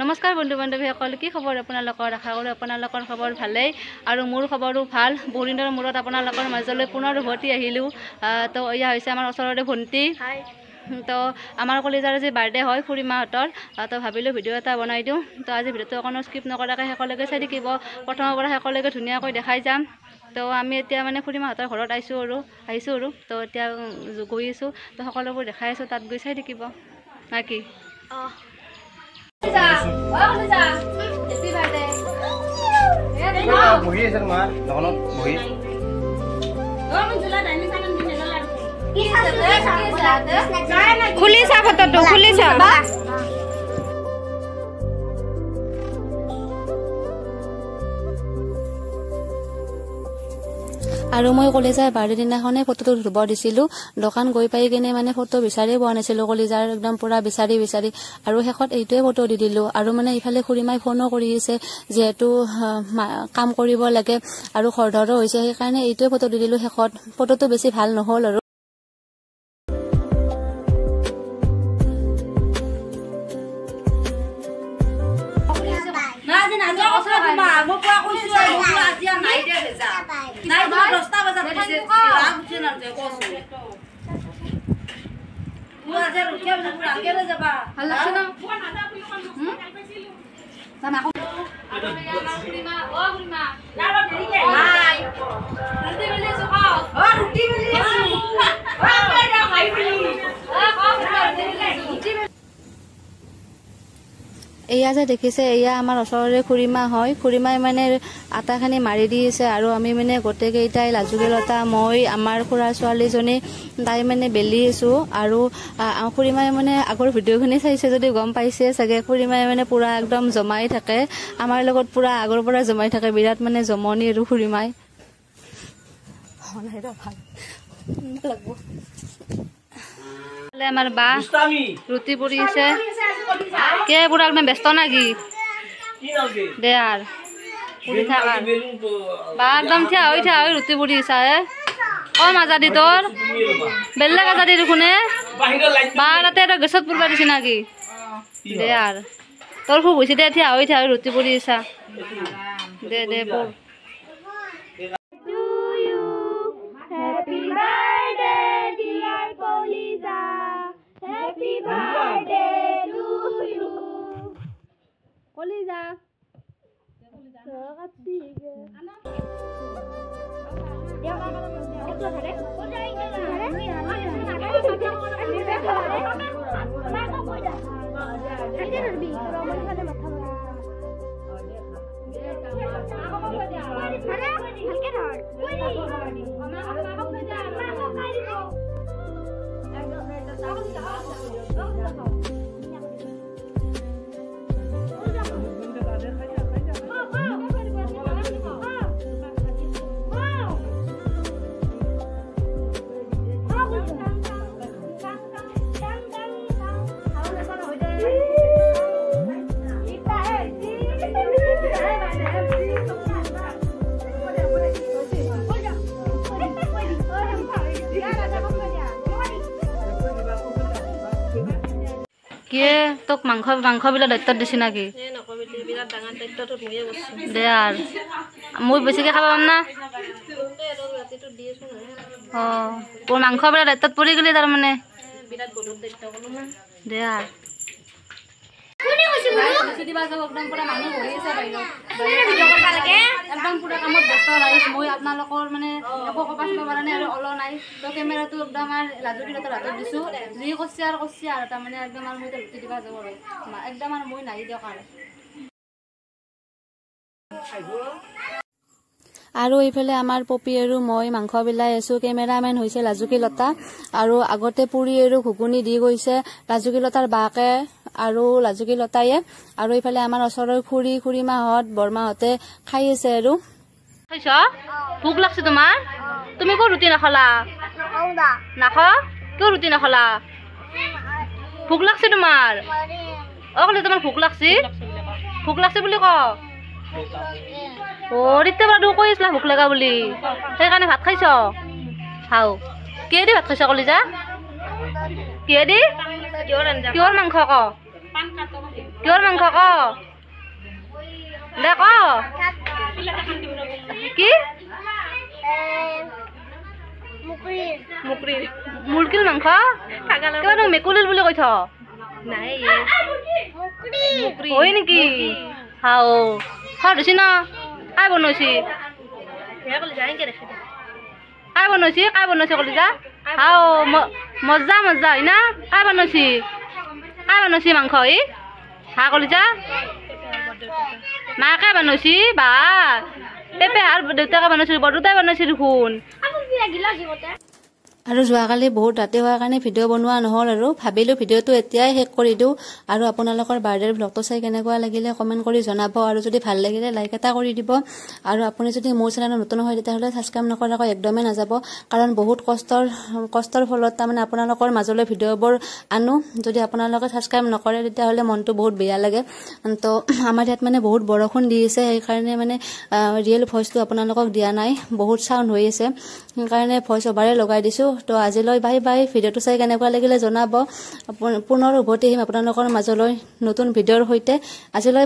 নমস্কাৰ বন্ধু বান্ধৱীসকল, কি খবৰ আপোনালোকৰ? আশা কৰোঁ আপোনালোকৰ খবৰ ভালেই আৰু মোৰ খবৰো ভাল। বহু দিনৰ মূৰত আপোনালোকৰ মাজলৈ পুনৰ উভতি আহিলোঁ। তো এয়া হৈছে আমাৰ ওচৰৰে ভণ্টি। তো আমাৰ কলেজৰ আজি বাৰ্থডে হয় খুৰীমাহঁতৰ। তো ভাবিলোঁ ভিডিঅ' এটা বনাই দিওঁ। তো আজি ভিডিঅ'টো অকণো স্কিপ নকৰাকৈ শেষলৈকে চাই থাকিব। প্ৰথমৰ পৰা শেষলৈকে ধুনীয়াকৈ দেখাই যাম। তো আমি এতিয়া মানে খুৰীমাহঁতৰ ঘৰত আহিছোঁ আৰু তো এতিয়া গৈ আছোঁ। তো সকলোবোৰ দেখাই আছোঁ, তাত গৈ চাই থাকিব না কি? খুলিছা ফটোটো খুলিছা আৰু মই কলেজাৰ বাৰ্থডে দিনাখনে ফটোটো ধুব দিছিলোঁ। দোকান গৈ পাই কিনে মানে ফটো বিচাৰি পোৱা নাছিলোঁ, কলেজাৰ একদম পুৰা বিচাৰি আৰু শেষত এইটোৱে ফটো দি দিলোঁ। আৰু মানে ইফালে খুৰীমাই ফোনো কৰি আছে, যিহেতু কাম কৰিব লাগে আৰু খৰধৰো হৈছে, সেইকাৰণে এইটোৱে ফটো দি দিলোঁ শেষত। ফটোটো বেছি ভাল নহ'ল আৰু। এয়া যে দেখিছে, এয়া আমাৰ ওচৰৰে খুৰীমা হয়। খুৰীমাই মানে আটাখিনি মাৰি দি আছে আৰু আমি মানে গোটেইকেইটাই লাজুকীলতা, মই, আমাৰ খুৰাৰ ছোৱালীজনী, তাই মানে বেলি আছোঁ। আৰু খুৰীমাই মানে আগৰ ভিডিঅ'খিনি চাইছে যদি গম পাইছে চাগে, খুৰীমাই মানে পুৰা একদম জমাই থাকে আমাৰ লগত, পুৰা আগৰ পৰা জমাই থাকে, বিৰাট মানে জমনি আৰু খুৰীমাই। আমাৰ বা ৰুটি পুৰি আছে, কে পুৰা একদম ব্যস্ত নাকি দে আৰু পুৰি থাক আৰু বা একদম থিয়া হৈ ৰুটি পুৰি আছা হে। অ মাজাদি তোৰ বেলেগ আজাদি দেখোনে বা তাতে এটা গেছত পুৰবা দিছে নাকি দে আৰু তোৰ খুব হৈছে দে, থিয়া হৈ ৰুটি পুৰি আছা দে দে পুৰ। কিয়ে তোক মাংস বিলাক দায়িত্ব দিছি নাকি দে আৰু মই বেছিকে খাব পাম না। অ তোৰ মাংস বিলাক দায়িত্বত পৰি গেলি তাৰমানে দে আৰু একদম পুৰা কামত ব্যস্ত ৰাইজ। মই আপোনালোকৰ মানে একো কবা চাব পৰা নাই আৰু অল নাই। তো কেমেৰাটো একদম আৰু লাজুকীলতাৰ হাতত দিছোঁ, যি কৰছি আৰু তাৰমানে একদম আৰু মই ৰুটি দিবা যাব আৰু একদম আৰু মই নাহি দিয়ক আৰু এইফালে আমাৰ পপি আৰু মই মাংস বিলাই আছোঁ। কেমেৰামেন হৈছে লাজুকীলতা আৰু আগতে পুৰি আৰু ঘুগুনি দি গৈছে লাজুকীলতাৰ বাকে আৰু লাজুকীলতায়ে। আৰু এইফালে আমাৰ ওচৰৰ খুৰীমাহঁত বৰমাহঁতে খাই আছে আৰু ভোক লাগছে তোমাৰ? তুমি কিয় ৰুটি নাখালা? নাখা কিয় ৰুটি নাখালা? ভোক লাগছে তোমাৰ? অ কলে তোমাৰ ভোক লাগছে বুলি ক। অ ৰীতা বাৰু কৈ আছিলা ভোক লগা বুলি, সেইকাৰণে ভাত খাইছ? খাও কিহেদি ভাত খাইছ কলিজা? কিহেদি? কিহৰ মাংস ক? কিহৰ মাংস ক দে ক কি মুৰ্গীৰ মাংস কিয় তই মেকুৰীৰ বুলি কৈছ হয় নেকি হাও খাওঁ দিছি ন কাই বনাইছি কাই বনাইছি কলিজা হাও মজা মজা হয় না কাই বনাইছি মাংস ই হা কলিজা মাকে বনাইছি বা পেপে আর দেউতাকে বনাইছিল বৰদেউতাই বনাইছিল দেখোন আৰু যোৱাকালি বহুত ৰাতি হোৱাৰ কাৰণে ভিডিঅ' বনোৱা নহ'ল আৰু ভাবিলোঁ ভিডিঅ'টো এতিয়াই শেষ কৰি দিওঁ আৰু আপোনালোকৰ বাৰ্থডেৰ ভ্লগটো চাই কেনেকুৱা লাগিলে কমেণ্ট কৰি জনাব আৰু যদি ভাল লাগিলে লাইক এটা কৰি দিব আৰু আপুনি যদি মোৰ চেনেলত নতুন হয় তেতিয়াহ'লে ছাবস্ক্ৰাইব নকৰাকৈ একদমেই নাযাব কাৰণ বহুত কষ্টৰ ফলত তাৰমানে আপোনালোকৰ মাজলৈ ভিডিঅ'বোৰ আনো যদি আপোনালোকে ছাবস্ক্ৰাইব নকৰে তেতিয়াহ'লে মনটো বহুত বেয়া লাগে তো আমাৰ ইয়াত মানে বহুত বৰষুণ দি আছে সেইকাৰণে মানে ৰিয়েল ভইচটো আপোনালোকক দিয়া নাই বহুত চাউণ্ড হৈ আছে সেইকাৰণে ভইচ অভাৰে লগাই দিছোঁ তো আজিলৈ বাই বাই ভিডিঅ'টো চাই কেনেকুৱা লাগিলে জনাব পুনৰ উভতি আহিম আপোনালোকৰ মাজলৈ নতুন ভিডিঅ'ৰ সৈতে আজিলৈ